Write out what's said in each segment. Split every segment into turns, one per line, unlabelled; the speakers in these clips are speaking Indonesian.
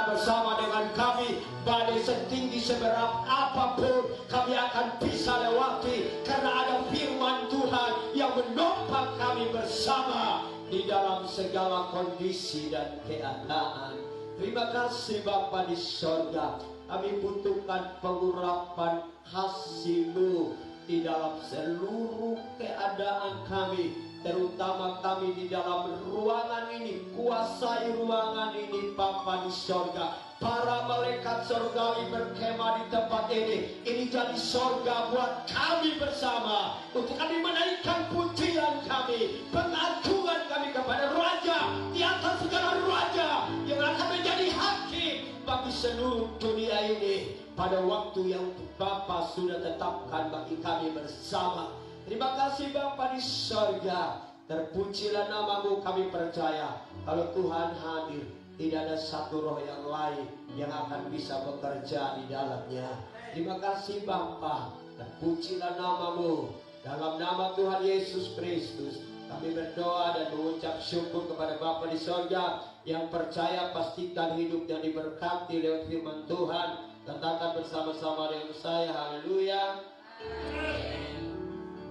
tetap bersama dengan kami. Badai setinggi seberat apapun kami akan bisa lewati, karena ada firman Tuhan yang menopang kami bersama di dalam segala kondisi dan keadaan. Terima kasih Bapa di sorga. Kami butuhkan pengurapan kasih-Mu di dalam seluruh keadaan kami, terutama kami di dalam ruangan ini. Kuasai ruangan ini Bapa di sorga. Para malaikat sorgawi berkemah di tempat ini. Ini jadi sorga buat kami bersama, untuk kami menaikkan pujian kami, pengagungan kami kepada Raja di atas segala raja, yang akan menjadi hakim bagi seluruh dunia ini pada waktu yang Bapa sudah tetapkan bagi kami bersama. Terima kasih Bapa di sorga. Terpujilah nama-Mu. Kami percaya kalau Tuhan hadir, tidak ada satu roh yang lain yang akan bisa bekerja di dalamnya. Terima kasih Bapa. Terpujilah nama-Mu. Dalam nama Tuhan Yesus Kristus kami berdoa dan mengucap syukur kepada Bapa di sorga. Yang percaya pastikan hidup yang diberkati lewat firman Tuhan. Katakan bersama-sama dengan saya, haleluya.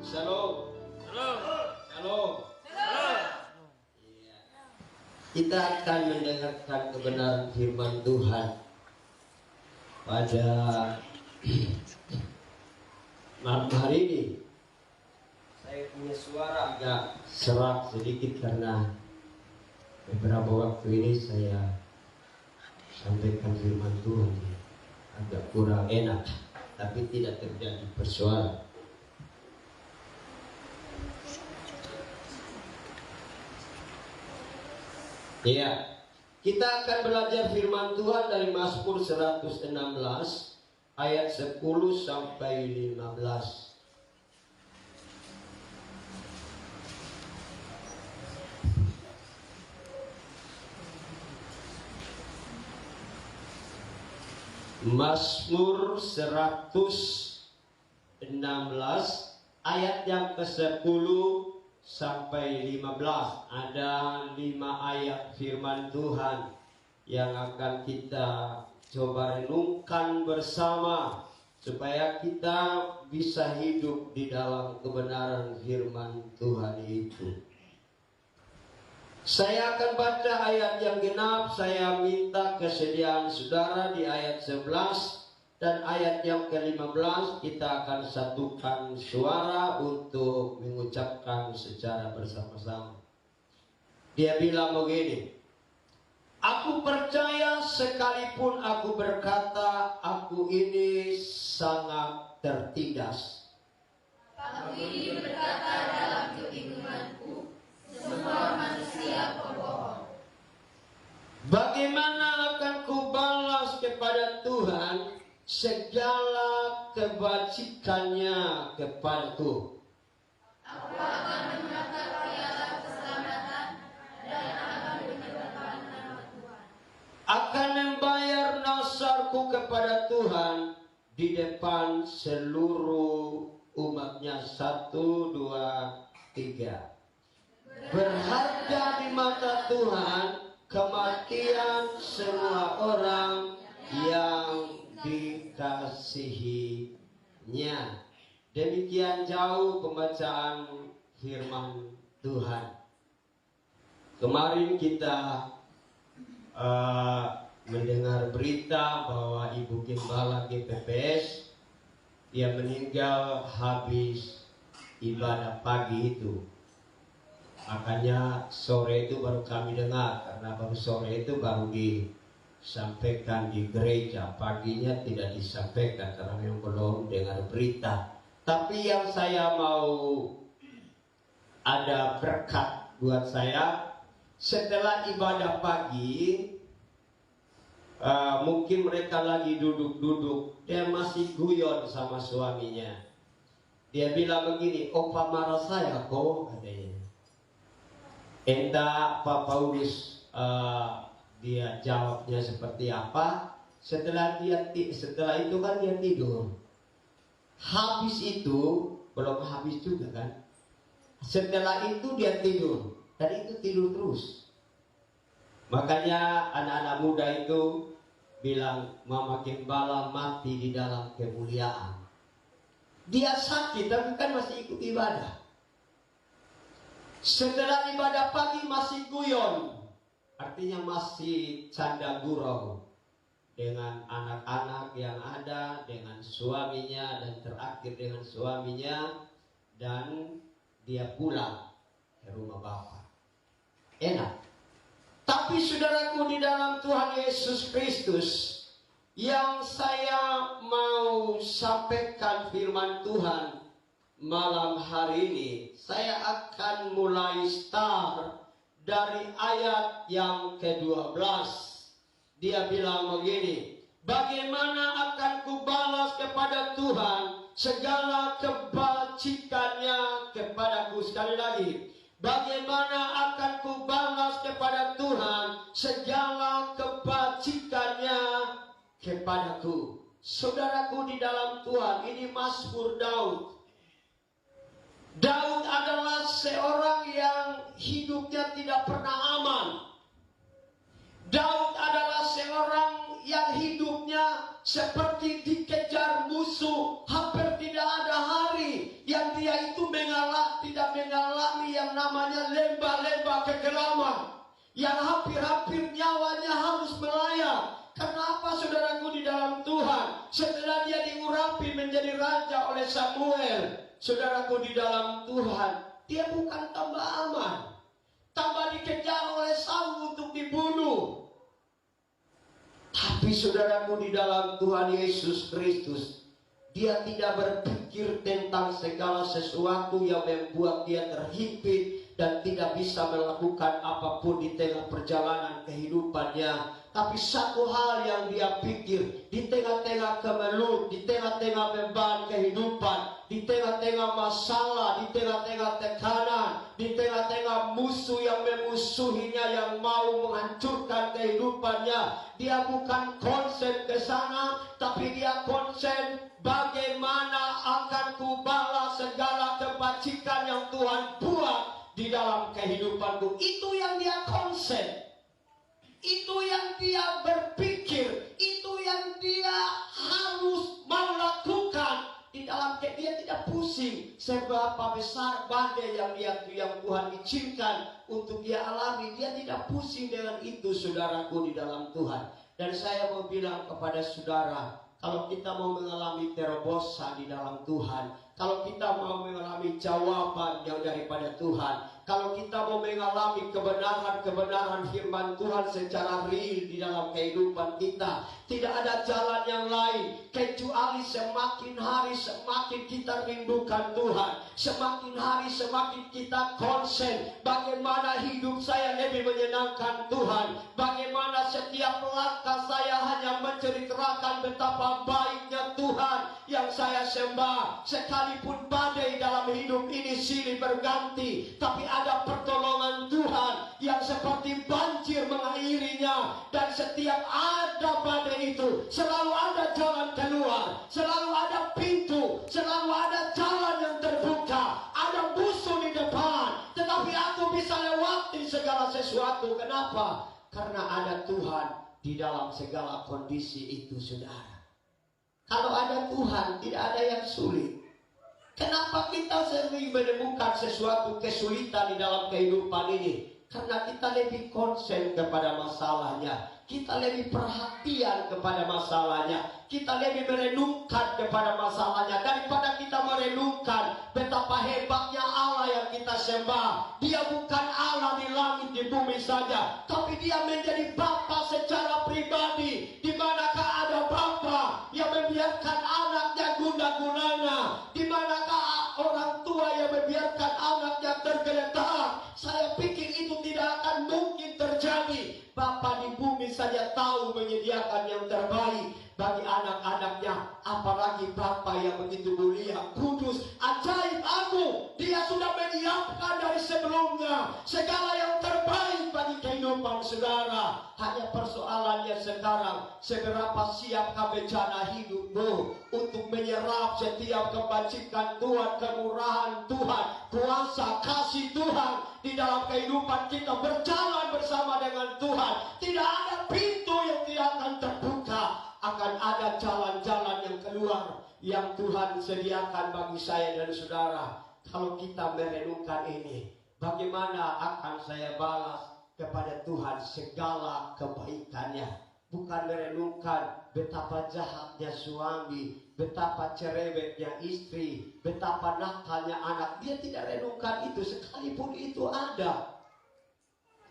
Shalom. Shalom. Shalom. Kita akan mendengarkan kebenaran firman Tuhan pada malam hari ini. Saya punya suara agak serak sedikit karena beberapa waktu ini saya sampaikan firman Tuhan agak kurang enak, tapi tidak terjadi persoalan. Ya, kita akan belajar firman Tuhan dari Mazmur 116 ayat 10 sampai 15. Mazmur 116 ayat yang ke-10 sampai 15. Ada 5 ayat firman Tuhan yang akan kita coba renungkan bersama, supaya kita bisa hidup di dalam kebenaran firman Tuhan itu. Saya akan baca ayat yang genap. Saya minta kesediaan saudara di ayat 11 dan ayat yang ke-15. Kita akan satukan suara untuk mengucapkan secara bersama-sama. Dia bilang begini, aku percaya sekalipun aku berkata aku ini sangat tertindas.
Aku ini berkata dalam kebingunganku, semua manusia pembohong.
Bagaimana akan kubalas kepada Tuhan segala kebajikannya kepadaku?
Aku akan menatap piala keselamatan dan akan menyebutkan nama Tuhan.
Akan membayar nasarku kepada Tuhan di depan seluruh umatnya. 1, 2, 3. Berharga di mata Tuhan kematian semua orang yang dikasihinya. Demikian jauh pembacaan firman Tuhan. Kemarin kita mendengar berita bahwa Ibu Gembala GPPS dia meninggal habis ibadah pagi itu. Makanya sore itu baru kami dengar, karena baru sore itu baru disampaikan di gereja, paginya tidak disampaikan karena memang belum dengar berita. Tapi yang saya mau ada berkat buat saya, setelah ibadah pagi, mungkin mereka lagi duduk-duduk, dia masih guyon sama suaminya. Dia bilang begini, opa marah saya kok, katanya. Entah Pak Paulus dia jawabnya seperti apa. Setelah itu kan dia tidur. Habis itu belum habis juga kan. Setelah itu dia tidur, dan itu tidur terus. Makanya anak-anak muda itu bilang Mama Gembala mati di dalam kemuliaan. Dia sakit tapi kan masih ikut ibadah. Setelah ibadah pagi masih guyon, artinya masih canda gurau dengan anak-anak yang ada, dengan suaminya, dan terakhir dengan suaminya. Dan dia pulang ke rumah Bapa. Enak. Tapi saudaraku di dalam Tuhan Yesus Kristus, yang saya mau sampaikan firman Tuhan malam hari ini, saya akan mulai start dari ayat yang ke-12. Dia bilang begini, bagaimana akan kubalas kepada Tuhan segala kebajikannya kepadaku. Sekali lagi, bagaimana akan kubalas kepada Tuhan segala kebajikannya kepadaku. Saudaraku di dalam Tuhan, ini Mazmur Daud. Daud adalah seorang yang hidupnya tidak pernah aman. Daud adalah seorang yang hidupnya seperti dikejar musuh. Hampir tidak ada hari yang dia itu tidak mengalami yang namanya lembah-lembah kegelapan, yang hampir-hampir nyawanya harus melayang. Kenapa saudaraku di dalam Tuhan? Setelah dia diurapi menjadi raja oleh Samuel, saudaraku di dalam Tuhan, dia bukan tambah aman, tambah dikejar oleh Saul untuk dibunuh. Tapi saudaraku di dalam Tuhan Yesus Kristus, dia tidak berpikir tentang segala sesuatu yang membuat dia terhimpit dan tidak bisa melakukan apapun di tengah perjalanan kehidupannya. Tapi satu hal yang dia pikir, di tengah-tengah kemelut, di tengah-tengah beban kehidupan, di tengah-tengah masalah, di tengah-tengah tekanan, di tengah-tengah musuh yang memusuhinya, yang mau menghancurkan kehidupannya, dia bukan konsen ke sana, tapi dia konsen bagaimana akan kubalas segala kebajikan yang Tuhan buat di dalam kehidupanku. Itu yang dia konsen. Itu yang dia berpikir, itu yang dia harus mau lakukan. Di dalam dia tidak pusing seberapa besar badai yang Tuhan izinkan untuk dia alami. Dia tidak pusing dengan itu, saudaraku di dalam Tuhan. Dan saya mau bilang kepada saudara, kalau kita mau mengalami terobosan di dalam Tuhan, kalau kita mau mengalami jawaban yang daripada Tuhan, kalau kita mau mengalami kebenaran firman Tuhan secara real di dalam kehidupan kita, tidak ada jalan yang lain kecuali semakin hari semakin kita rindukan Tuhan, semakin hari semakin kita konsen bagaimana hidup saya lebih menyenangkan Tuhan, bagaimana setiap langkah saya hanya menceritakan betapa baiknya Tuhan yang saya sembah. Sekalipun badai dalam hidup ini silih berganti, tapi ada pertolongan Tuhan yang seperti banjir mengairinya. Dan setiap ada badai itu, selalu ada jalan keluar, selalu ada pintu, selalu ada jalan yang terbuka. Ada musuh di depan, tetapi aku bisa lewati segala sesuatu. Kenapa? Karena ada Tuhan di dalam segala kondisi itu, saudara. Kalau ada Tuhan, tidak ada yang sulit. Kenapa kita sering menemukan sesuatu kesulitan di dalam kehidupan ini? Karena kita lebih konsen kepada masalahnya, kita lebih perhatian kepada masalahnya, kita lebih merenungkan kepada masalahnya daripada kita merenungkan betapa hebatnya Allah yang kita sembah. Dia bukan Allah di langit di bumi saja, tapi dia menjadi Bapa secara pribadi. Di manakah ada Bapa yang membiarkan anaknya guna-gunanya? Di manakah orang tua yang membiarkan anaknya tergeletak? Saya pikir itu tidak akan mungkin terjadi. Bapa di bumi saja tahu menyediakan yang terbaik bagi anak-anaknya, apalagi Bapa yang begitu mulia, kudus, ajaib, agung. Dia sudah menyiapkan dari sebelumnya segala yang terbaik bagi kehidupan saudara. Hanya persoalannya sekarang, seberapa siapkah bencana hidupmu untuk menyerap setiap kebajikan Tuhan, kemurahan Tuhan, kuasa kasih Tuhan di dalam kehidupan kita. Berjalan bersama dengan Tuhan, tidak ada pintu yang tidak akan terbuka. akan ada jalan-jalan yang keluar yang Tuhan sediakan bagi saya dan saudara. Kalau kita merenungkan ini, bagaimana akan saya balas kepada Tuhan segala kebaikannya? Bukan merenungkan betapa jahatnya suami, betapa cerewetnya istri, betapa nakalnya anak. Dia tidak renungkan itu, sekalipun itu ada.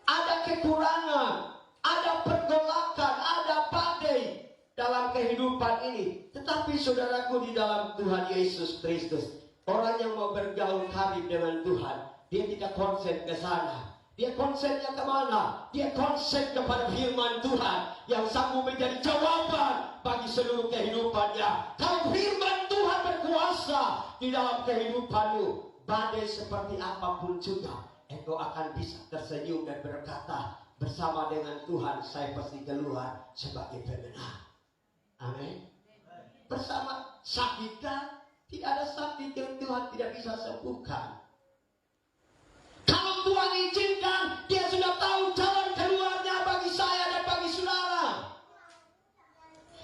Ada kekurangan, ada pergolakan, ada badai dalam kehidupan ini. Tetapi saudaraku, di dalam Tuhan Yesus Kristus, orang yang mau bergaul karib dengan Tuhan, dia tidak konsen ke sana. Dia konsennya kemana? Dia konsen kepada firman Tuhan yang sanggup menjadi jawaban bagi seluruh kehidupannya. Kalau firman Tuhan berkuasa di dalam kehidupanmu, badai seperti apapun juga, engkau akan bisa tersenyum dan berkata, bersama dengan Tuhan saya pasti keluar sebagai pemenang. Amin. Bersama sakit, tidak ada sakit yang Tuhan tidak bisa sembuhkan. Kalau Tuhan izinkan, dia sudah tahu jalan keluarnya bagi saya dan bagi saudara.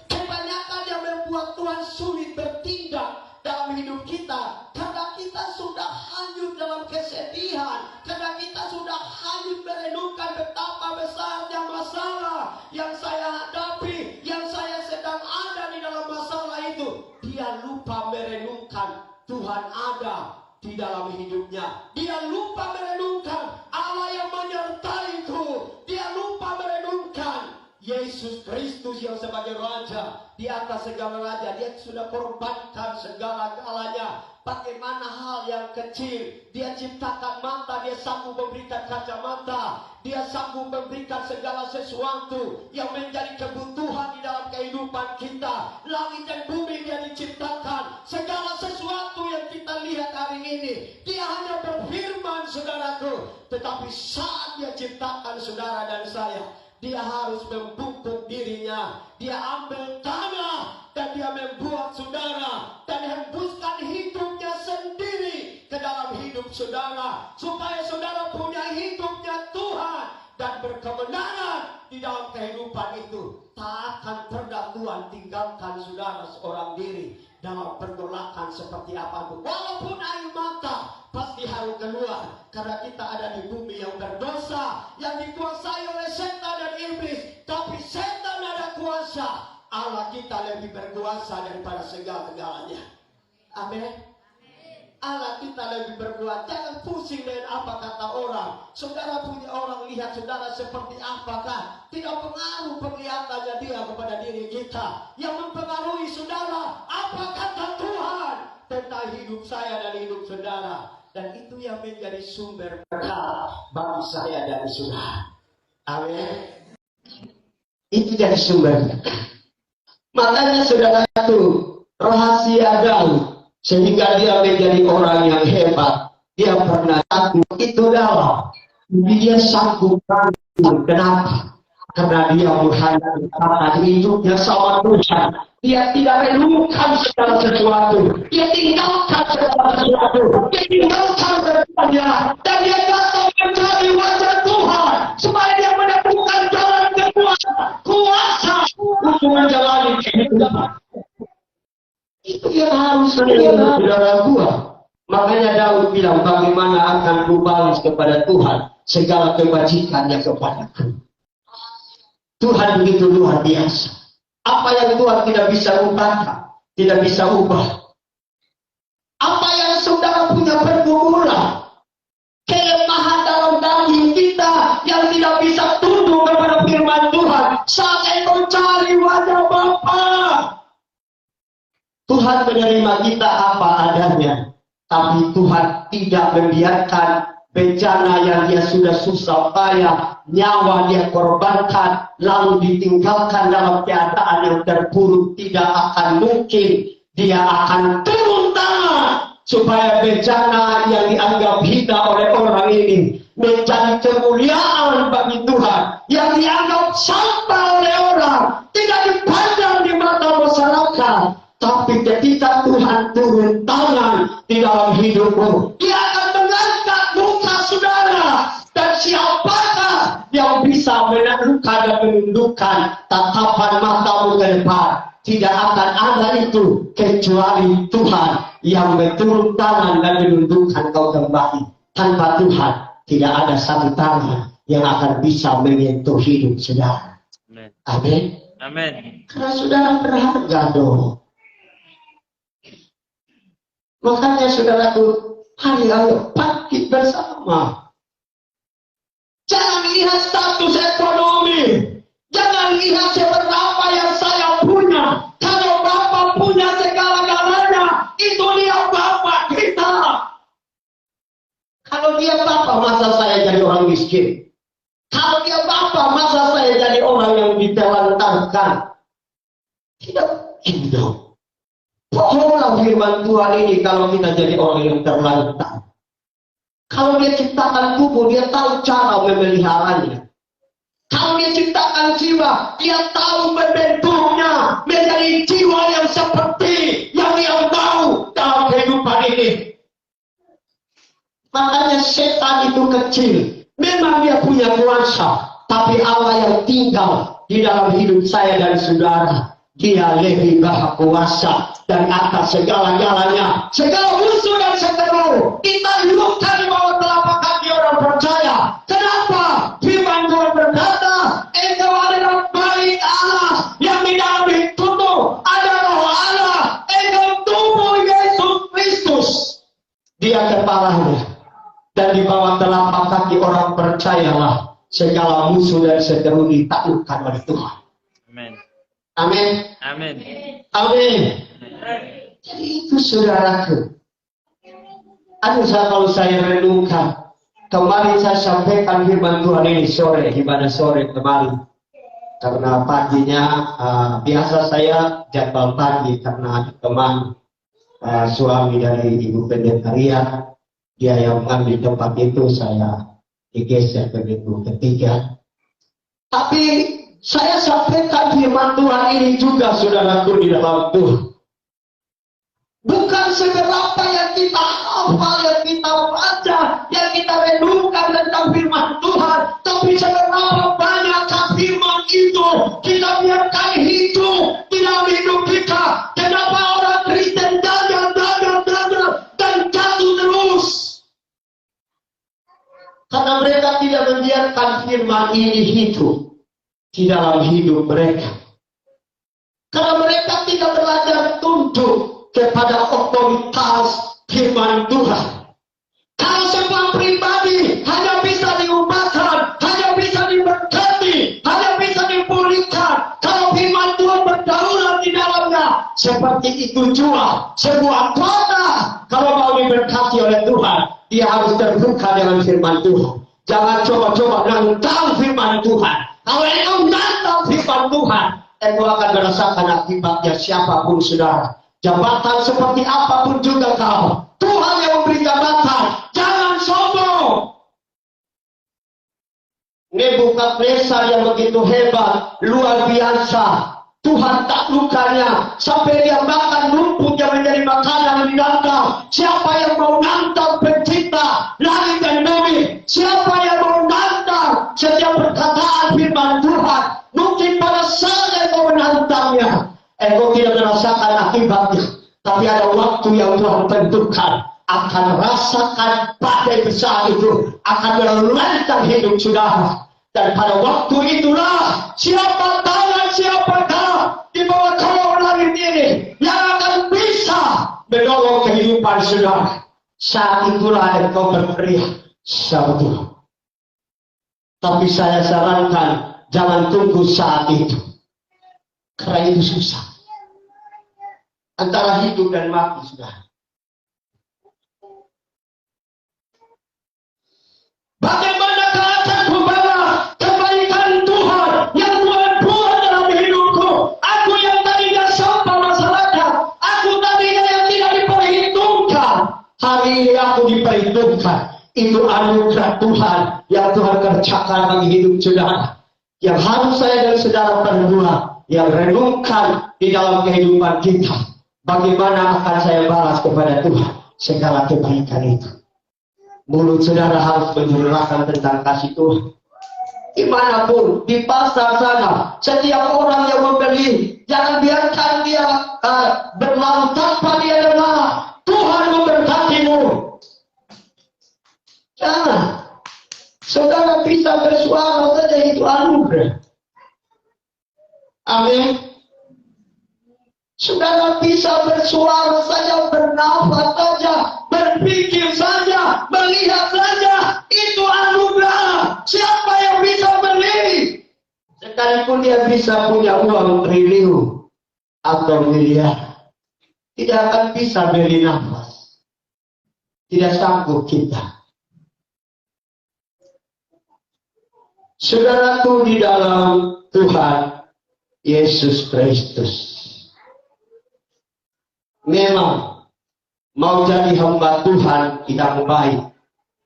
Kebanyakan yang membuat Tuhan sulit bertindak dalam hidup kita, karena kita sudah hanyut dalam kesedihan, karena kita sudah hanyut merenungkan betapa besarnya masalah yang saya hadapi, yang saya sedang ada di dalam masalah itu. Dia lupa merenungkan Tuhan ada di dalam hidupnya. Dia lupa merenungkan Allah yang menyertaiku. Dia lupa merenungkan Yesus Kristus yang sebagai Raja di atas segala raja. Dia sudah korbankan segala-galanya. Bagaimana hal yang kecil, dia ciptakan mata, dia sanggup memberikan kacamata, dia sanggup memberikan segala sesuatu yang menjadi kebutuhan di dalam kehidupan kita. Langit dan bumi dia diciptakan, segala sesuatu yang kita lihat hari ini, dia hanya berfirman saudaraku. Tetapi saat dia ciptakan saudara dan saya, dia harus membungkuk dirinya, dia ambil tanah dan dia membuat saudara dan hembuskan hidupnya sendiri ke dalam hidup saudara, supaya saudara punya hidupnya Tuhan dan berkebenaran di dalam kehidupan itu. Tak akan pernah Tuhan tinggalkan saudara seorang diri dalam pergolakan seperti apapun. Walaupun air mata pasti harus keluar, karena kita ada di bumi yang berdosa, yang dikuasai oleh setan dan iblis. Tapi setan ada kuasa, Allah kita lebih berkuasa daripada segala-galanya. Amin. Allah kita lebih berkuasa. Jangan pusing dengan apa kata orang. Saudara punya orang lihat saudara seperti apakah, tidak pengaruh penglihatannya dia kepada diri kita. Yang mempengaruhi saudara, apa kata Tuhan tentang hidup saya dan hidup saudara. Dan itu yang menjadi sumber berkah bagi saya dan saudara. Amin. Itu jadi sumber. Makanya saudara itu rahasia Daud, sehingga dia menjadi orang yang hebat. Dia pernah takut itu dalam. Dia sanggup takut. Kenapa? Karena dia menghadapkan hidupnya sama Tuhan. Dia tidak renungkan segala sesuatu. Dia tinggalkan segala sesuatu. Dia tinggalkan segalanya. Dan dia datang mencari wajah Tuhan, supaya dia menemukan jalan kuasa untuk menjalani kehidupan. Itu yang harus saudara gua. Makanya Daud bilang, bagaimana akan kubalas kepada Tuhan segala kebajikannya kepadaku. Tuhan begitu luar biasa. Apa yang Tuhan tidak bisa ubah, tidak bisa ubah. Apa yang saudara punya pergumulan, kelemahan dalam daging kita yang tidak bisa tunduk kepada firman Tuhan, saat engkau cari wajah Bapa, Tuhan menerima kita apa adanya. Tapi Tuhan tidak membiarkan bencana yang dia sudah susah payah, nyawa dia korbankan, lalu ditinggalkan dalam keadaan yang terpuruk. Tidak akan mungkin dia akan turun tangan supaya bencana yang dianggap hina oleh orang ini menjadi kemuliaan bagi Tuhan. Yang dianggap sampah oleh orang tidak dipandang di mata masyarakat. Tapi ketika Tuhan turun tangan di dalam hidupmu, dia akan mengangkat muka saudara. Dan siapakah yang bisa menaklukkan dan menundukkan tatapan matamu ke depan, tidak akan ada itu kecuali Tuhan yang berturun tangan dan menundukkan kau kembali. Tanpa Tuhan tidak ada satu tangan yang akan bisa menyentuh hidup saudara. Amin.
Amin.
Karena saudara berharga dong. Makanya saudaraku, ayo bangkit bersama. Jangan lihat status ekonomi. Jangan lihat seberapa yang saya punya. Kalau Bapak punya segala-galanya, itu dia Bapak kita. Kalau dia Bapak, masa saya jadi orang miskin? Kalau dia Bapak, masa saya jadi orang yang ditelantarkan? Tidak begitu. Bohonglah firman Tuhan ini kalau kita jadi orang yang terlantar. Kalau dia ciptakan tubuh, dia tahu cara memeliharanya. Kalau dia ciptakan jiwa, dia tahu membentuknya menjadi jiwa yang seperti yang dia mau dalam kehidupan ini. Makanya setan itu kecil. Memang dia punya kuasa. Tapi Allah yang tinggal di dalam hidup saya dan saudara, dia lebih berkuasa dan atas segala-galanya. Segala musuh dan seteru kita hidupkan di bawah telapak kaki orang percaya. Kenapa? Firman Tuhan berkata, engkau adalah bait Allah yang di dalam hidupmu ada roh Allah. Engkau tubuh Yesus Kristus. Dia kepalanya. Dan di bawah telapak kaki orang percayalah segala musuh dan seteru ditaklukkan oleh Tuhan.
Amin.
Amin.
Amin.
Amin. Jadi itu saudaraku. Kalau saya renungkan, kemarin saya sampaikan firman Tuhan ini sore, ibadah sore kemarin. Karena paginya biasa saya jadwal pagi karena ada teman suami dari Ibu Pendeta Ria, dia yang mengambil tempat itu, saya digeser ke minggu ketiga. Tapi saya sampaikan firman Tuhan ini juga saudaraku di dalam Tuhan. Bukan seberapa yang kita hafal, yang kita baca, yang kita renungkan tentang firman Tuhan, tapi seberapa banyak firman itu kita biarkan hidup di dalam hidup kita. Kenapa orang Kristen dagang dan jatuh terus? Karena mereka tidak membiarkan firman ini hidup di dalam hidup mereka. Karena mereka tidak belajar tunduk kepada otoritas firman Tuhan. Kalau sebuah pribadi hanya bisa diubahkan, hanya bisa diberkati, hanya bisa dipulihkan kalau firman Tuhan berdaulat di dalamnya. Seperti itu juga sebuah kota kalau mau diberkati oleh Tuhan, dia harus terbuka dengan firman Tuhan. Jangan coba-coba menentang firman Tuhan. Kalau engkau menentang firman Tuhan, engkau akan merasakan akibatnya siapapun saudara. Jabatan seperti apapun juga kau. Tuhan yang memberi jabatan. Jangan sombong. Nebukadnezar yang begitu hebat, luar biasa. Tuhan taklukkannya sampai dia makan rumput yang menjadi makanan binatang. Siapa yang mau nantang pencipta langit dan bumi? Siapa yang mau nantang setiap perkataan firman Tuhan? Mungkin pada saat engkau menantangnya, engkau tidak merasakan akibatnya. Tapi ada waktu yang Tuhan tentukan, akan rasakan badai besar itu akan melelahkan hidup saudara. Dan pada waktu itulah siapa siapakah di bawah kolong langit ini yang akan bisa menolong kehidupan saudara. Saat itulah engkau berteriak, satu. Tapi saya sarankan jangan tunggu saat itu, karena itu susah. Antara hidup dan mati saudara. Bagaimana akan membawa kebaikan Tuhan yang Tuhan buat dalam hidupku? Aku yang tadinya sampah masyarakat, aku tadinya yang tidak diperhitungkan, hari ini aku diperhitungkan. Itu anugerah Tuhan yang Tuhan kerjakan bagi hidup saudara. Yang harus saya dan saudara berdua yang renungkan di dalam kehidupan kita. Bagaimana akan saya balas kepada Tuhan segala kebaikan itu? Mulut saudara harus menyuarakan tentang kasih Tuhan.
dimanapun, di pasar sana, setiap orang yang membeli, jangan biarkan dia berlalu tanpa dia dengar. Tuhan memberkatimu. Jangan. Saudara bisa bersuara saja, itu anugerah. Amin. Saudara bisa bersuara saja, bernafas saja, berpikir saja, melihat saja, itu anugerah. Siapa yang bisa beli? Sekalipun dia bisa punya uang triliun atau miliar, tidak akan bisa beli nafas. Tidak sanggup kita. Saudaraku di dalam Tuhan Yesus Kristus, memang mau jadi hamba Tuhan tidak baik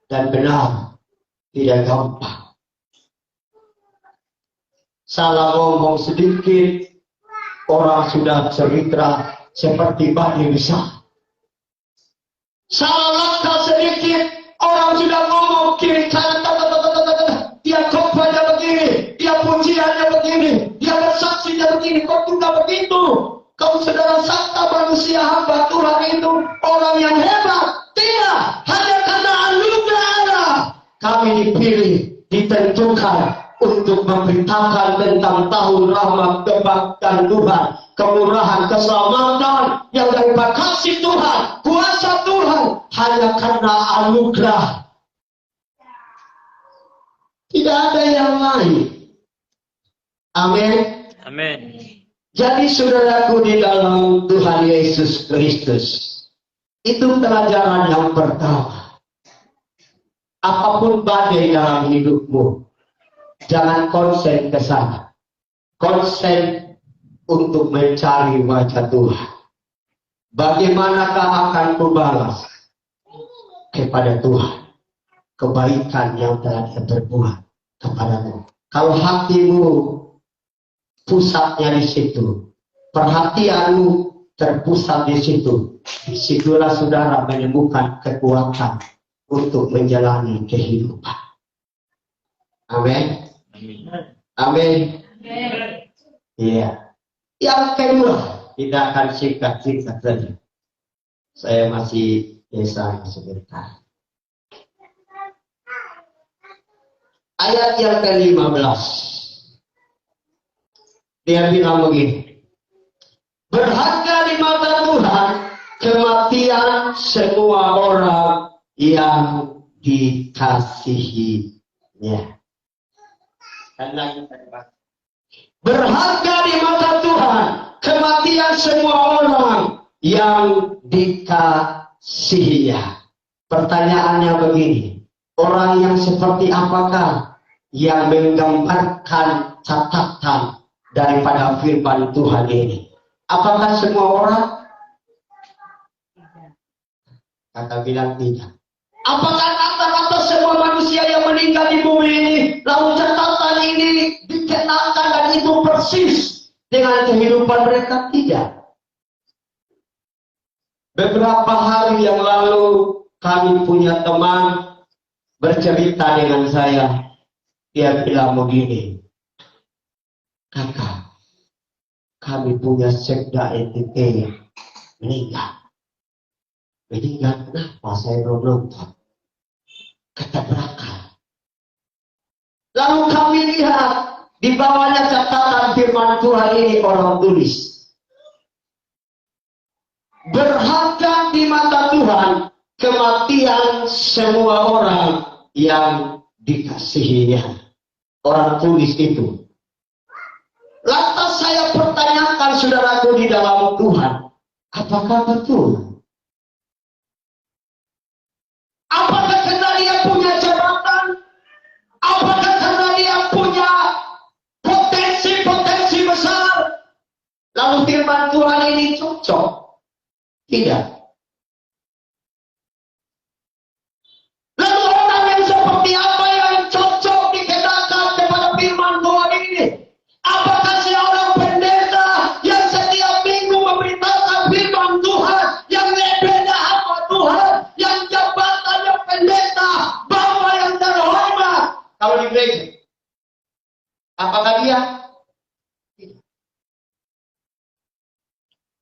dan benar, tidak gampang. Salah ngomong sedikit, orang sudah cerita seperti badai besar. Salah langkah sedikit, orang sudah ngomong kiri kanan, dia khotbahnya begini, dia pujiannya begini, dia bersaksinya begini, kok tidak begitu? Kau saudara sangka manusia hamba Tuhan itu orang yang hebat? Tidak, hanya karena anugerah Allah kami dipilih, ditentukan untuk memberitakan tentang tahun rahmat kebaikan Tuhan, kemurahan, keselamatan yang daripada kasih Tuhan, kuasa Tuhan, hanya karena anugerah. Tidak ada yang lain. Amin.
Amin.
Jadi saudaraku di dalam Tuhan Yesus Kristus, itu pelajaran yang pertama. Apapun badai dalam hidupmu, jangan konsen ke sana. Konsen untuk mencari wajah Tuhan. Bagaimanakah akan kubalas kepada Tuhan kebaikan yang telah Dia perbuat kepadamu? Kalau hatimu pusatnya di situ, perhatianmu terpusat di situ, disitulah saudara menemukan kekuatan untuk menjalani kehidupan. Amin. Amin. Iya. Yang kedua, kita akan singkat-singkat saja. Saya masih Yesaya sebentar. Ayat yang ke-15. Dia bilang begini. Berharga di mata Tuhan kematian semua orang yang dikasihinya. Berharga di mata Tuhan kematian semua orang yang dikasihinya. Pertanyaannya begini, orang yang seperti apakah yang menggambarkan catatan daripada firman Tuhan ini? Apakah semua orang? Kata bilang tidak. Apakah rata-rata semua manusia yang meninggal di bumi ini, lalu catatan ini dikenalkan dan itu persis dengan kehidupan mereka? Tidak. Beberapa hari yang lalu kami punya teman bercerita dengan saya. Dia bilang begini, kakak, kami punya sekda ETT meninggal. Meninggal kenapa? Saya belum nonton. Ketabrakan. Lalu kami lihat di bawahnya catatan firman Tuhan ini orang tulis. Berharga di mata Tuhan kematian semua orang yang dikasihinya. Orang tulis itu. Lantas saya pertanyakan saudaraku di dalam Tuhan, apakah betul? Apakah karena dia punya jabatan? Apakah karena dia punya potensi besar? Lalu firman Tuhan ini cocok? Tidak. Lalu orang yang seperti apa yang cocok dikenakan kepada firman Tuhan ini? Apakah seorang pendeta yang setiap minggu memberitakan firman Tuhan, yang labelnya hamba Tuhan, yang jabatannya pendeta, bapak yang terhormat? Kalau di gereja,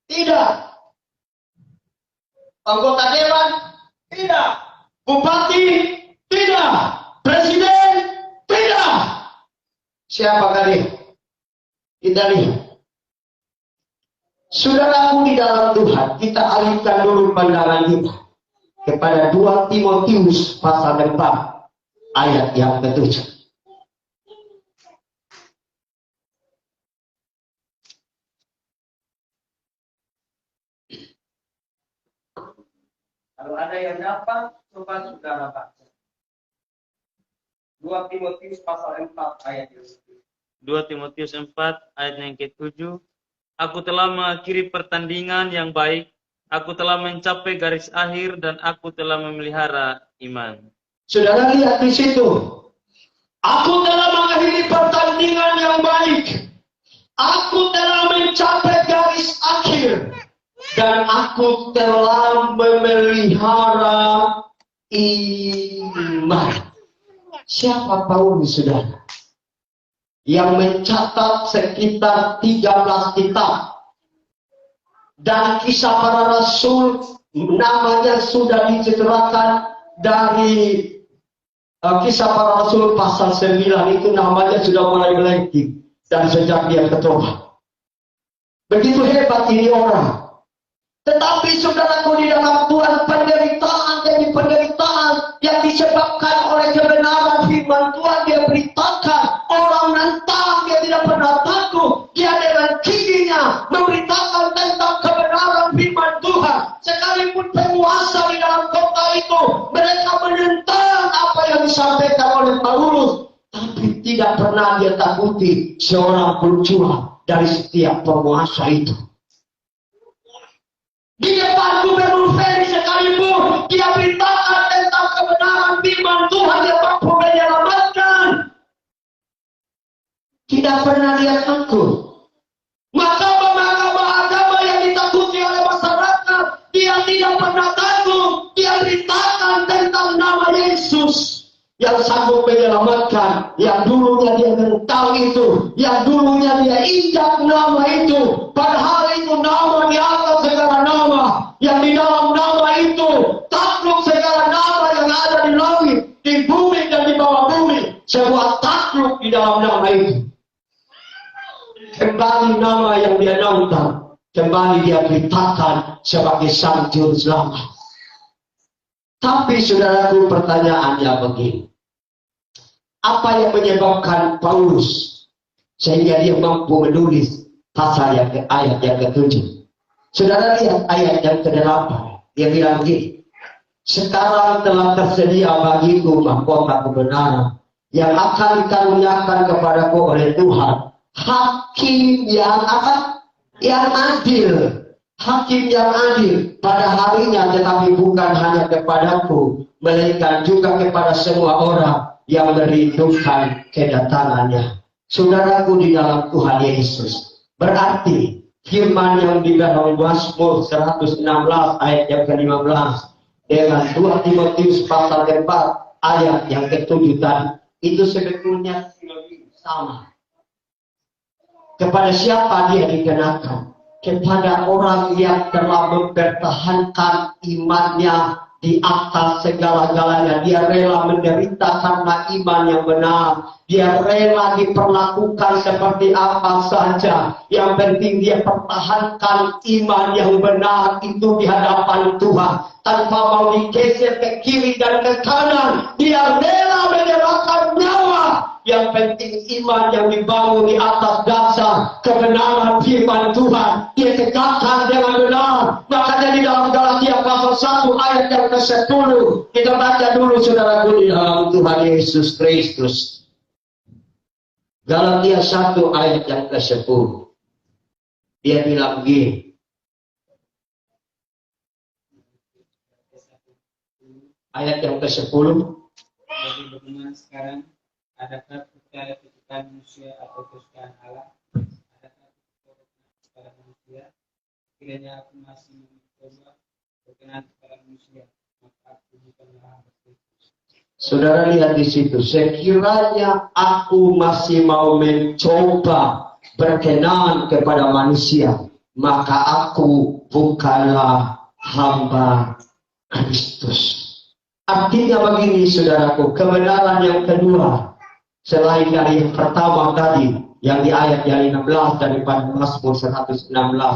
Tidak. Anggota dewan? Tidak. Bupati? Tidak. Presiden? Tidak. Siapa kalian? Kita lihat. Saudaraku di dalam Tuhan, kita alihkan dulu pandangan kita kepada 2 Timotius pasal 4 ayat yang ke-7. Kalau ada yang dapat, coba saudara baca. 2 Timotius pasal 4 ayat yang ke-7.
2 Timotius 4 ayat yang ke-7. Aku telah mengakhiri pertandingan yang baik, aku telah mencapai garis akhir, dan aku telah memelihara iman.
Saudara lihat di situ. Aku telah mengakhiri pertandingan yang baik. Aku telah mencapai garis akhir. Dan aku telah memelihara iman. Siapa Paulus, saudara? Yang mencatat sekitar 13 kitab. Dan kisah para rasul namanya sudah dicederakan dari kisah para rasul pasal 9 itu namanya sudah mulai melengking dan sejak dia bertobat. Begitu hebat ini orang. Tetapi saudaraku di dalam Tuhan, penderitaan demi penderitaan yang disebabkan oleh kebenaran firman Tuhan dia beritakan. Orang nantang, dia tidak pernah takut. Dia dengan giginya memberitakan tentang kebenaran firman Tuhan. Sekalipun penguasa di dalam kota itu, mereka menentang apa yang disampaikan oleh Paulus. Tapi tidak pernah dia takuti seorang pejuang dari setiap penguasa itu. Di depan Gubernur Ferry sekalipun dia beritakan tentang kebenaran firman Tuhan yang mampu menyelamatkan. Tidak pernah dia takut. Mahkamah agama yang ditakuti oleh masyarakat, dia tidak pernah takut. Dia beritakan tentang nama Yesus yang sanggup menyelamatkan, yang dulunya dia menentang itu, yang dulunya dia injak nama itu, padahal itu nama di atas segala nama, yang di dalam nama itu takluk segala nama yang ada di langit, di bumi dan di bawah bumi, semua takluk di dalam nama itu. Kembali nama yang dia nantang, kembali dia beritakan sebagai sang juru selamat. Tapi saudaraku, pertanyaannya begini. Apa yang menyebabkan Paulus sehingga dia mampu menulis pasal yang ayat yang ke-7? Saudara lihat ayat yang ke-8. Dia bilang begini. Sekarang telah tersedia bagiku mahkota kebenaran yang akan dikaruniakan kepadaku oleh Tuhan. Hakim yang apa? Yang adil. Hakim yang adil pada harinya, tetapi bukan hanya kepadaku, melainkan juga kepada semua orang yang merindukan kedatangannya. Saudaraku di dalam Tuhan Yesus. Berarti firman yang di dalam Mazmur 116 ayat yang ke-15 dengan 2 Timotius pasal 4 ayat yang ke-7 tadi itu sebetulnya sama. Kepada siapa dia dikenakan? Kepada orang yang telah mempertahankan imannya di atas segala-galanya. Dia rela menderita karena iman yang benar. Dia rela diperlakukan seperti apa saja. Yang penting dia pertahankan iman yang benar itu di hadapan Tuhan. Tanpa mau digeser ke kiri dan ke kanan. Dia rela menyerahkan nyawa. Yang penting iman yang dibangun di atas dasar kebenaran firman Tuhan. Dia tegakkan dengan benar. Makanya di dalam Galatia pasal 1 ayat yang ke-10. Kita baca dulu saudaraku di dalam Tuhan Yesus Kristus. Galatia 1 ayat yang ke-10. Dia bilang begini. Ayat yang ke-10.
Jadi bagaimana sekarang? Adakah percaya kesukaan manusia atau kesukaan Allah? Adakah kepada manusia? Kiranya aku masih mencoba berkenan kepada manusia, maka aku bukanlah Kristus.
Saudara lihat di situ. Sekiranya aku masih mau mencoba berkenan kepada manusia, maka aku bukanlah hamba Kristus. Artinya begini saudaraku, kebenaran yang kedua selain dari yang pertama tadi yang di ayat yang 16 daripada Mazmur 116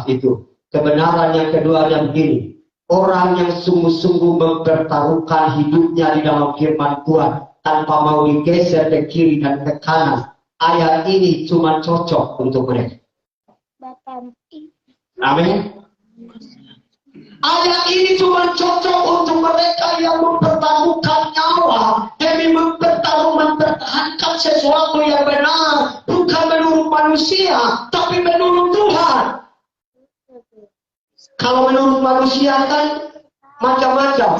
itu, kebenaran yang kedua yang begini, orang yang sungguh-sungguh mempertaruhkan hidupnya di dalam firman Tuhan tanpa mau digeser ke kiri dan ke kanan, ayat ini cuma cocok untuk mereka. Amin. Ayat ini cuma cocok untuk mereka yang mempertaruhkan nyawa demi mempertahankan sesuatu yang benar, bukan menurut manusia, tapi menurut Tuhan. Kalau menurut manusia kan macam-macam.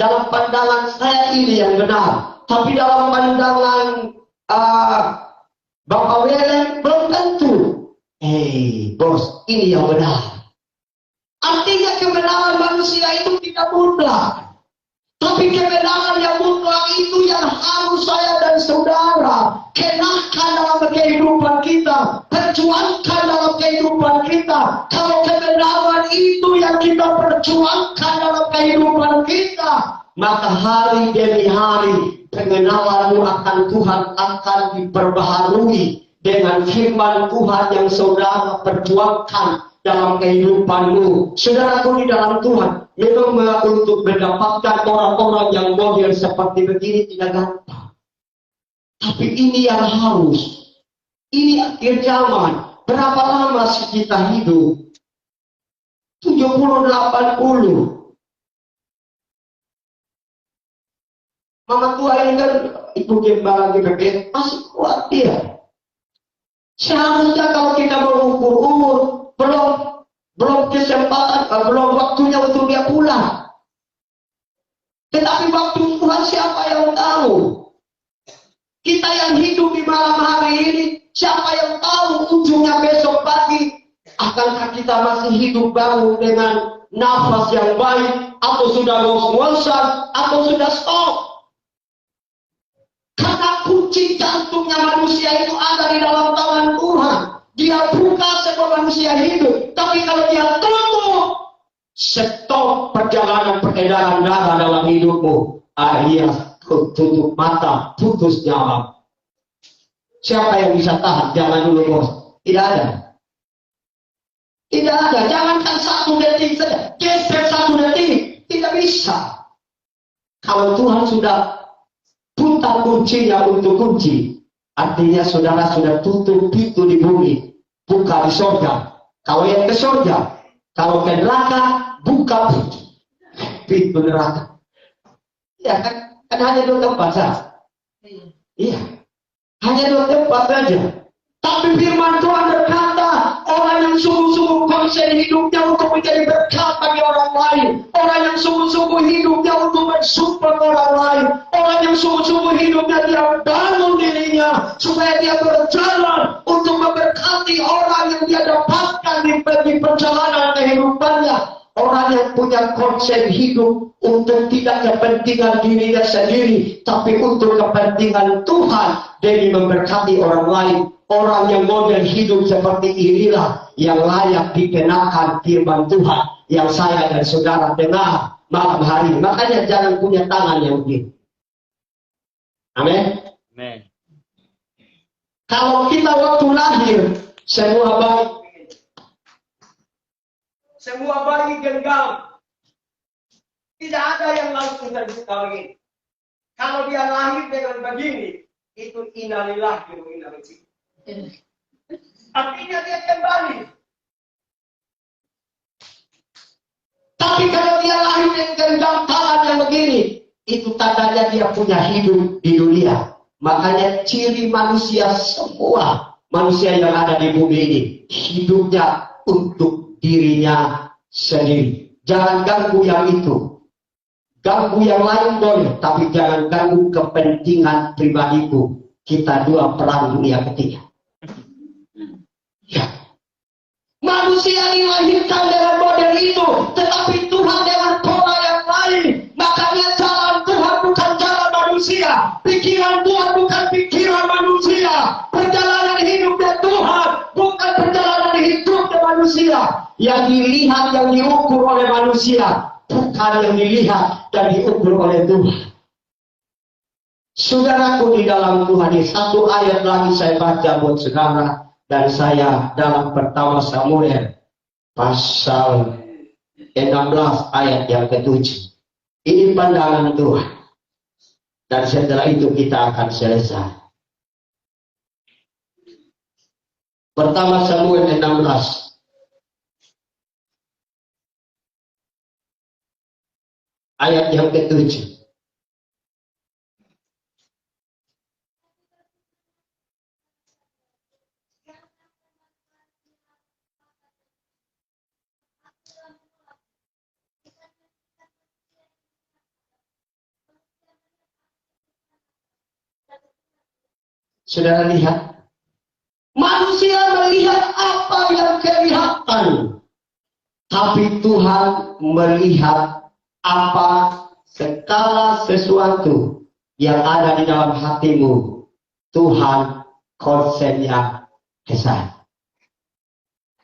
Dalam pandangan saya ini yang benar, tapi dalam pandangan Bapak Welen belum tentu. Bos, ini yang benar. Artinya kebenaran manusia itu tidak mutlak. Tapi kebenaran yang mutlak itu yang harus saya dan saudara kenakan dalam kehidupan kita, perjuangkan dalam kehidupan kita. Kalau kebenaran itu yang kita perjuangkan dalam kehidupan kita, maka hari demi hari pengenalanmu akan Tuhan akan diperbaharui dengan firman Tuhan yang saudara perjuangkan dalam kehidupanmu. Saudaraku di dalam Tuhan, memang untuk mendapatkan orang-orang yang model seperti begini tidak gampang. Tapi ini yang harus. Ini akhir zaman. Berapa lama sih kita hidup? 70-80. Mama tua ini kan ibu gembala GPP masih kuat dia. Seharusnya kalau kita mengukur umur, belum kesempatan, belum waktunya untuk dia pulang. Tetapi waktu Tuhan siapa yang tahu? Kita yang hidup di malam hari ini, siapa yang tahu ujungnya besok pagi? Akankah kita masih hidup baru dengan nafas yang baik, atau sudah ngos-ngosan, atau sudah stop? Karena kunci jantungnya manusia itu ada di dalam tangan Tuhan. Dia buka sebab manusia hidup. Tapi kalau dia tutup, stop perjalanan peredaran darah dalam hidupmu. Dia tutup mata, putus nyawa. Siapa yang bisa tahan? Jangan dulu bos. Tidak ada. Tidak ada. Jangankan 1 detik saja. Geser 1 detik. Tidak bisa. Kalau Tuhan sudah putar kuncinya untuk kunci, artinya saudara sudah tutup pintu di bumi, buka di surga. Kalau yang ke surga, kalau ke neraka, buka pintu neraka. Ya kan hanya 2 tempat saja. Iya, hanya 2 tempat saja. Tapi firman Tuhan berkata, orang yang sungguh-sungguh konsen hidupnya untuk menjadi berkat bagi orang lain, orang yang sungguh-sungguh hidupnya untuk mensupport orang lain, orang yang sungguh-sungguh hidupnya dia bangun dirinya supaya dia berjalan untuk memberkati orang yang dia dapatkan di perjalanan kehidupannya. Orang yang punya konsep hidup untuk tidak kepentingan dirinya sendiri, tapi untuk kepentingan Tuhan demi memberkati orang lain. Orang yang model hidup seperti inilah yang layak dikenakan firman Tuhan yang saya dan saudara dengar malam hari. Makanya jangan punya tangan yang begini. Amin.
Amin.
Kalau kita waktu lahir semua bayi, semua bayi genggam, tidak ada yang langsung terbuka begini. Kalau dia lahir dengan begini, itu innalillahi wa inna ilaihi. Artinya dia kembali. Tapi kalau dia lahir dengan genggam tangan yang begini, itu tandanya dia punya hidup di dunia. Makanya ciri manusia semua, manusia yang ada di bumi ini, hidupnya untuk dirinya sendiri. Jangan ganggu yang itu. Ganggu yang lain boleh, tapi jangan ganggu kepentingan pribadiku. Kita dua perang dunia ketiga. Ya. Manusia dilahirkan dengan model itu, tetapi Tuhan dengan pola yang lain. Makanya jalan Tuhan bukan jalan manusia, pikiran Tuhan bukan pikiran manusia, perjalanan hidupnya Tuhan bukan perjalanan hidupnya manusia. manusia. Yang dilihat, yang diukur oleh manusia, bukan yang dilihat dan diukur oleh Tuhan. Saudaraku di dalam Tuhan, ini satu ayat lagi saya baca buat saudara dan saya dalam pertama Samuel pasal 16 ayat yang ke-7. Ini pandangan Tuhan. Dan setelah itu kita akan selesai. Pertama Samuel 16 ayat yang ke-7. Saudara lihat, manusia melihat apa yang kelihatan, tapi Tuhan melihat apa segala sesuatu yang ada di dalam hatimu. Tuhan konsennya ke sana.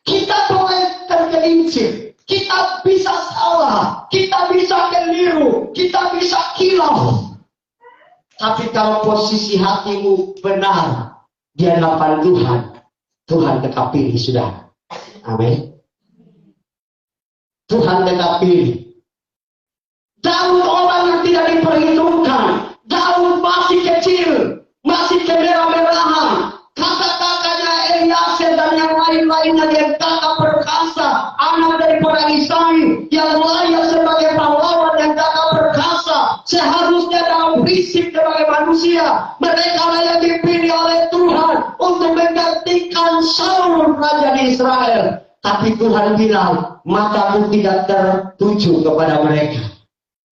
Kita boleh tergelincir, kita bisa salah, kita bisa keliru, kita bisa kilaf. Tapi kalau posisi hatimu benar di hadapan Tuhan, Tuhan tetap pilih, sudah. Amin. Tuhan tetap pilih. Daud orang yang tidak diperhitungkan. Daud masih kecil, masih kemerah-merahan. Kakak-kakaknya Eliasir dan yang lain-lainnya yang kakak perkasa, anak daripada Isai yang layak sebagai pahlawan yang kakak perkasa. Seharusnya dalam prinsip sebagai manusia, mereka yang dipilih oleh Tuhan untuk menggantikan Saul raja di Israel. Tapi Tuhan bilang, matamu tidak tertuju kepada mereka.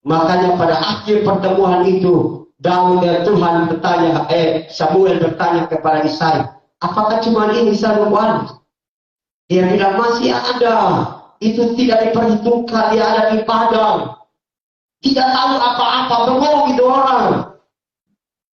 Makanya pada akhir pertemuan itu, Daud dan Tuhan bertanya, Samuel bertanya kepada Isai, apakah cuma ini saluan? Dia bilang masih ada. Itu tidak diperhitungkan, dia ada di padang. Tidak tahu apa-apa, bengong itu orang.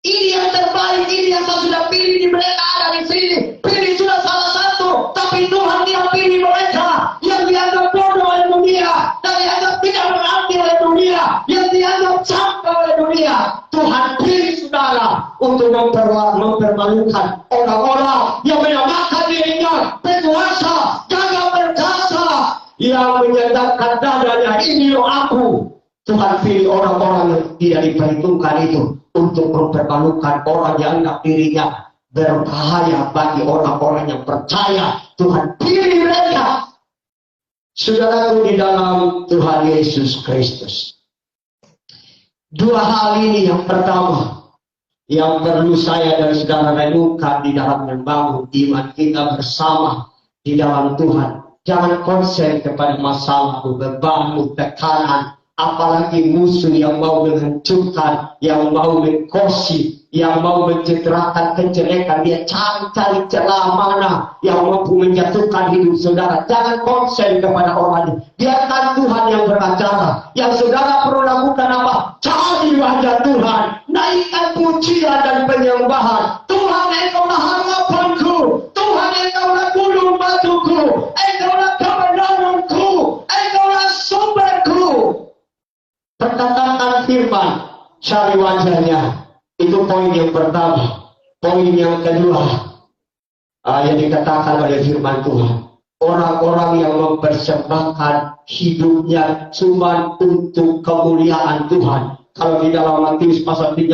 Ini yang terbaik, ini yang saya sudah pilih, di mereka ada di sini. Pilih sudah salah satu, tapi Tuhan dia pilih mereka yang dianggap bodoh oleh dunia, dan dianggap tidak berarti oleh dunia, yang dianggap campak oleh dunia. Tuhan pilih saudara untuk mempermalukan orang-orang yang menamakan dirinya penguasa, gagah perkasa, yang menyatakan dadanya, ini loh aku. Tuhan pilih orang-orang yang tidak diperhitungkan itu untuk mempermalukan orang yang anggap dirinya berbahaya bagi orang-orang yang percaya. Tuhan pilih mereka. Saudaraku di dalam Tuhan Yesus Kristus, dua hal ini yang pertama yang perlu saya dan saudara renungkan di dalam membangun iman kita bersama di dalam Tuhan. Jangan konsen kepada masalahmu, bebanmu, tekanan, apalagi musuh yang mau menghancurkan, yang mau mengkosi, yang mau mencederakan kejelekan. Dia cari-cari celah mana yang mampu menjatuhkan hidup saudara. Jangan konsen kepada orang ini. Biarkan Tuhan yang berbicara. Yang saudara perlu lakukan apa? Cari wajah Tuhan. Naikkan pujian dan penyembahan. Tuhan, Engkaulah harapanku. Tuhan, Engkaulah gunung batuku. Engkaulah kebenaranku. Engkaulah sumberku. Perkatakan firman, cari wajahnya. Itu poin yang pertama. Poin yang kedua, yang dikatakan oleh firman Tuhan, orang-orang yang mempersembahkan hidupnya cuma untuk kemuliaan Tuhan. Kalau di dalam Matius pasal 6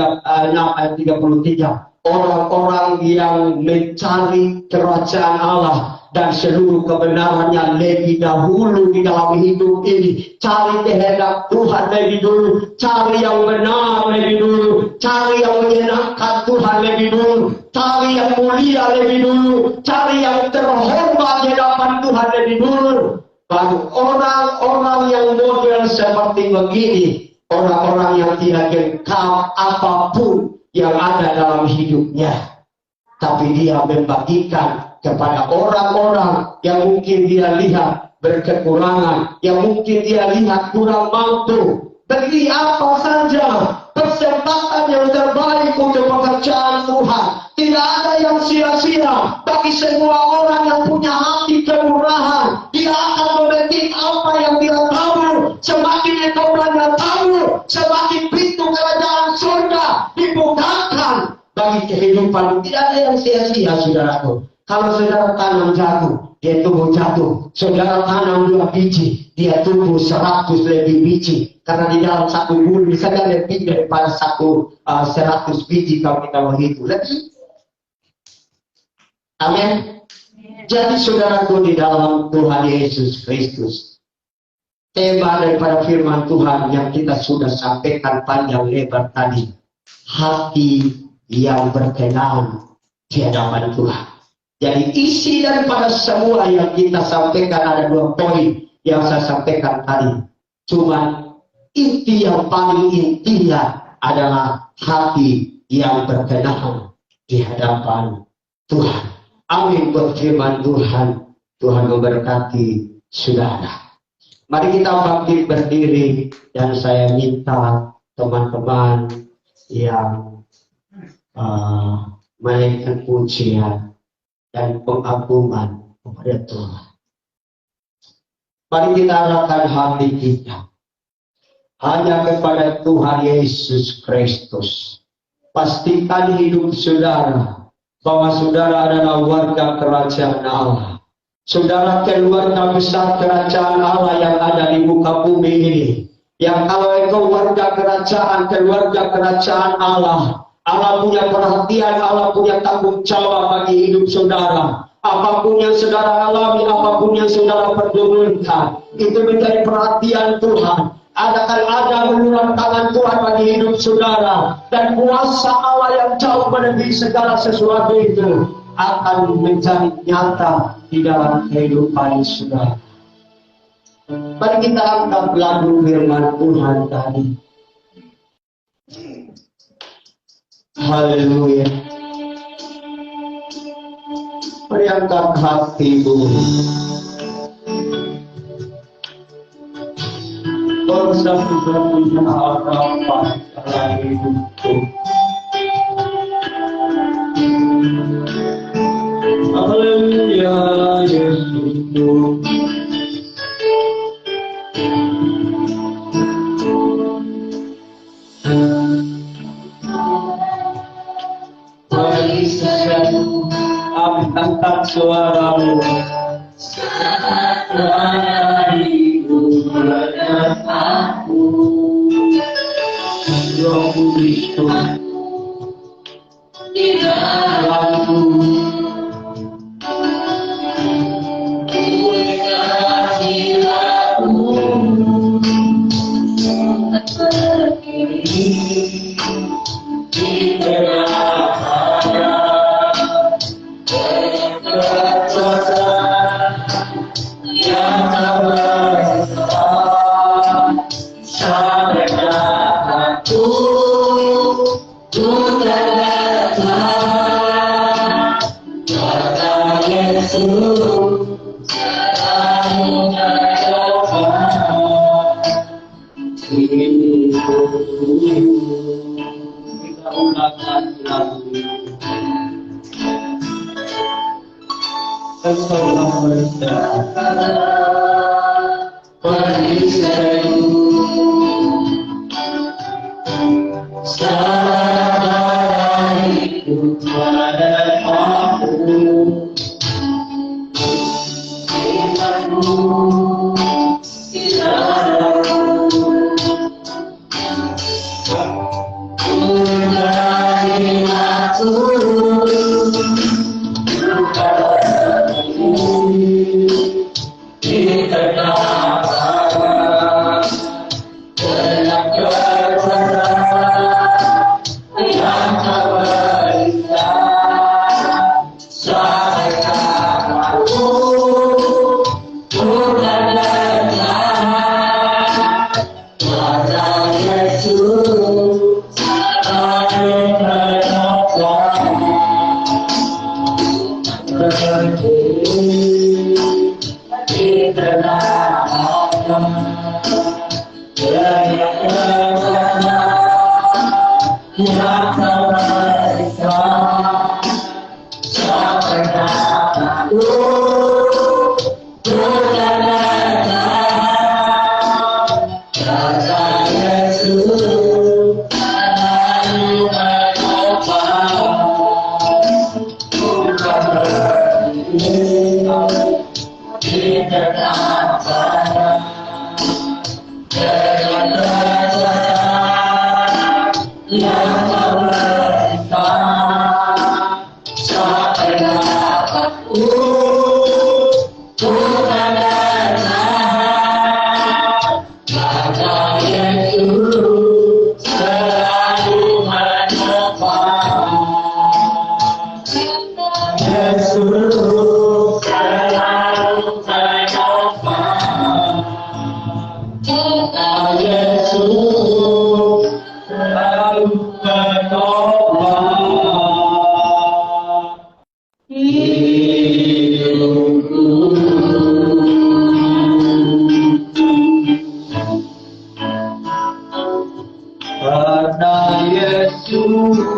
ayat 33, orang-orang yang mencari kerajaan Allah dan seluruh kebenarannya lebih dahulu di dalam hidup ini. Cari kehendak Tuhan lebih dulu, cari yang benar lebih dulu, cari yang menyenangkan Tuhan lebih dulu, cari yang mulia lebih dulu, cari yang terhormat di hadapan Tuhan lebih dulu. Baru orang-orang yang model seperti begini, orang-orang yang tidak genggam apapun yang ada dalam hidupnya, tapi dia membagikan kepada orang-orang yang mungkin dia lihat berkekurangan, yang mungkin dia lihat kurang mampu. Beri apa saja, Persempatan yang terbaik untuk pekerjaan Tuhan. Tidak ada yang sia-sia bagi semua orang yang punya hati kemurahan. Dia akan memetik apa yang dia tahu. Semakin engkau banyak tahu, semakin pintu kerajaan surga dibukakan bagi kehidupan. Tidak ada yang sia-sia, saudaraku. Kalau saudara tanam jagung, dia tumbuh jatuh. Saudara tanam 2 biji, dia tumbuh 100 lebih biji. Karena di dalam satu bulan bisa lebih daripada 100 biji kalau kita begitu. Lebih. Amin. Jadi saudaraku di dalam Tuhan Yesus Kristus, tema daripada firman Tuhan yang kita sudah sampaikan panjang lebar tadi, hati yang berkenan di hadapan Tuhan. Jadi isi daripada semua yang kita sampaikan ada 2 poin yang saya sampaikan tadi. Cuma inti yang paling intinya adalah hati yang berkenan di hadapan Tuhan. Amin. Berfirman Tuhan. Tuhan memberkati saudara. Mari kita bangkit berdiri dan saya minta teman-teman yang menaikkan pujian dan pengagungan kepada Tuhan. Mari kita arahkan hati kita hanya kepada Tuhan Yesus Kristus. Pastikan hidup saudara bahwa saudara adalah warga kerajaan Allah. Saudara keluarga besar kerajaan Allah yang ada di muka bumi ini. Yang kalau engkau warga kerajaan, keluarga kerajaan Allah, Allah punya perhatian, Allah punya tanggung jawab bagi hidup saudara. Apapun yang saudara alami, apapun yang saudara pergumulkan, itu menjadi perhatian Tuhan. Akan ada uluran tangan Tuhan bagi hidup saudara. Dan kuasa Allah yang jauh melebihi segala sesuatu itu akan menjadi nyata di dalam kehidupan saudara. Mari kita angkat lagu firman Tuhan tadi. Haleluya. Mari angkat hatimu. Satu-satunya harapan dalam hidupku. Haleluya, Yesusku. Angkat suaramu. Suara hidup berat aku. Roh Kristus di dalamku. Karena Yesus